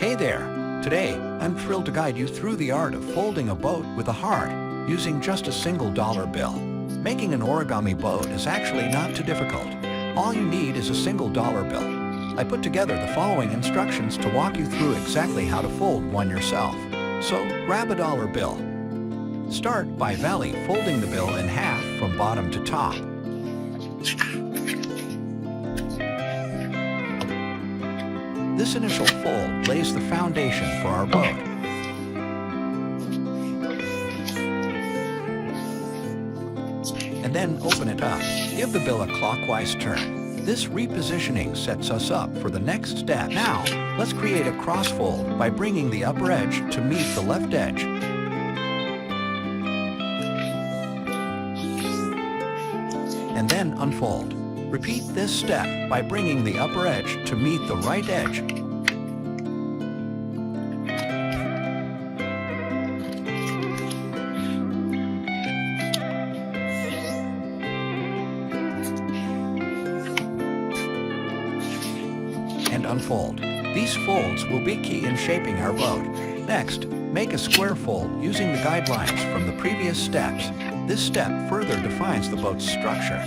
Hey there! Today, I'm thrilled to guide you through the art of folding a boat with a heart using just a single dollar bill. Making an origami boat is actually not too difficult. All you need is a single dollar bill. I put together the following instructions to walk you through exactly how to fold one yourself. So, grab a dollar bill. Start by valley folding the bill in half from bottom to top. This initial fold lays the foundation for our boat. And then open it up. Give the bill a clockwise turn. This repositioning sets us up for the next step. Now, let's create a cross fold by bringing the upper edge to meet the left edge. And then unfold. Repeat this step by bringing the upper edge to meet the right edge. And unfold. These folds will be key in shaping our boat. Next, make a square fold using the guidelines from the previous steps. This step further defines the boat's structure.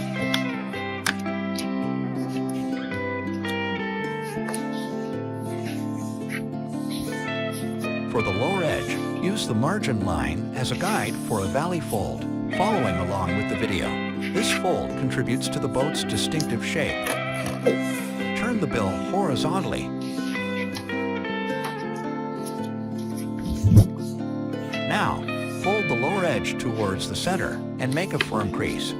For the lower edge, use the margin line as a guide for a valley fold, following along with the video. This fold contributes to the boat's distinctive shape. Turn the bill horizontally. Now, fold the lower edge towards the center and make a firm crease.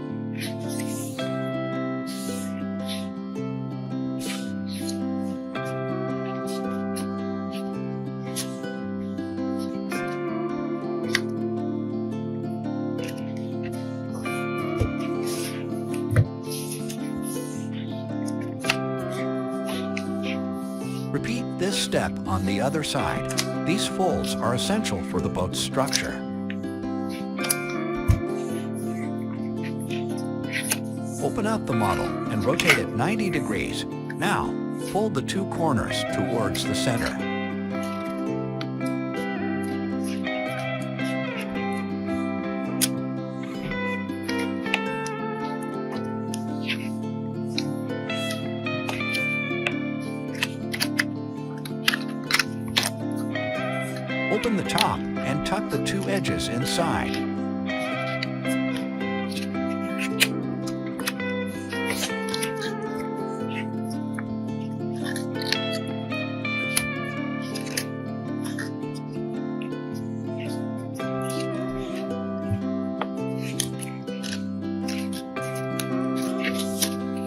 Repeat this step on the other side. These folds are essential for the boat's structure. Open up the model and rotate it 90 degrees. Now, fold the two corners towards the center. Open the top and tuck the two edges inside.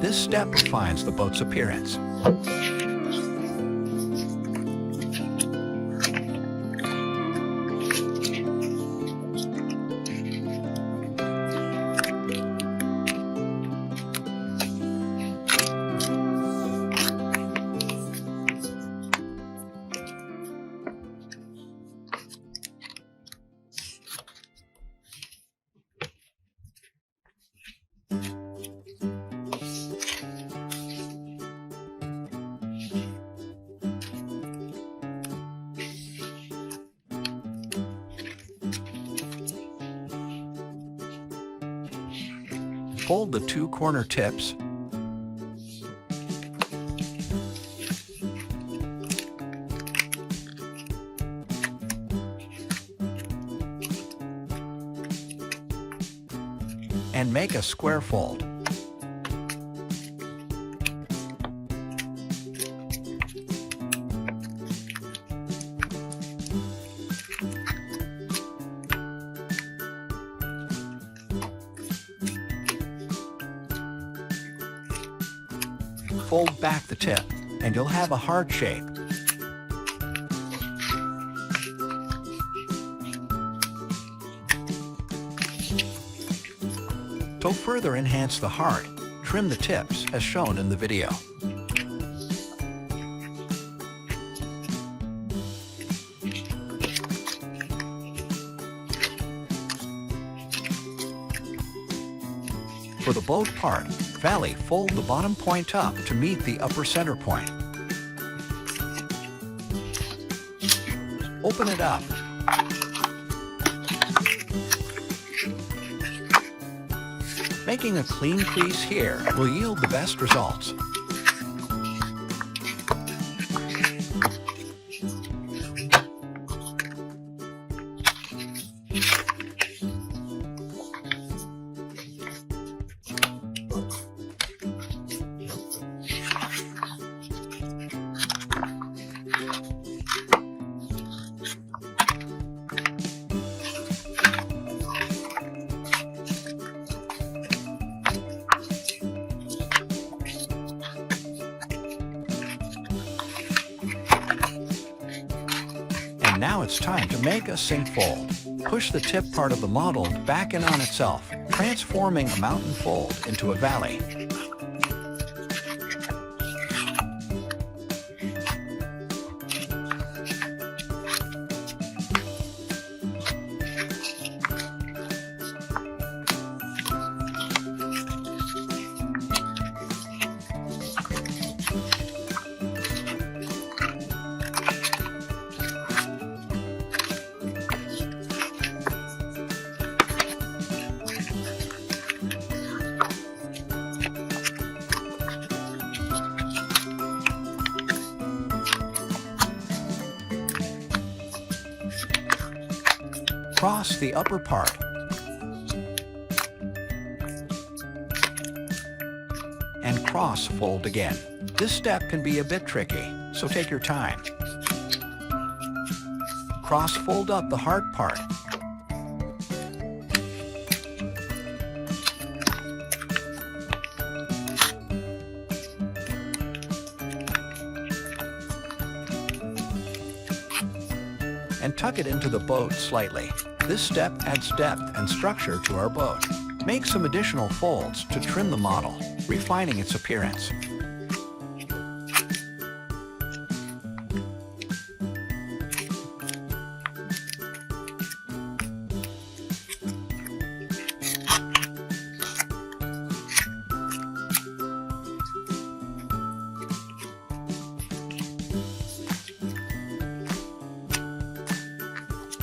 This step refines the boat's appearance. Fold the two corner tips. And make a square fold. Fold back the tip, and you'll have a heart shape. To further enhance the heart, trim the tips as shown in the video. For the boat part, valley, fold the bottom point up to meet the upper center point. Open it up. Making a clean crease here will yield the best results. And now it's time to make a sink fold. Push the tip part of the model back in on itself, transforming a mountain fold into a valley. Cross the upper part. And cross fold again. This step can be a bit tricky, so take your time. Cross fold up the hard part. And tuck it into the boat slightly. This step adds depth and structure to our boat. Make some additional folds to trim the model, refining its appearance.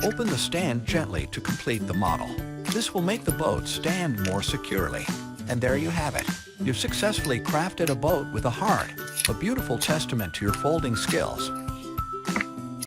Open the stand gently to complete the model. This will make the boat stand more securely. And there you have it. You've successfully crafted a boat with a heart, a beautiful testament to your folding skills.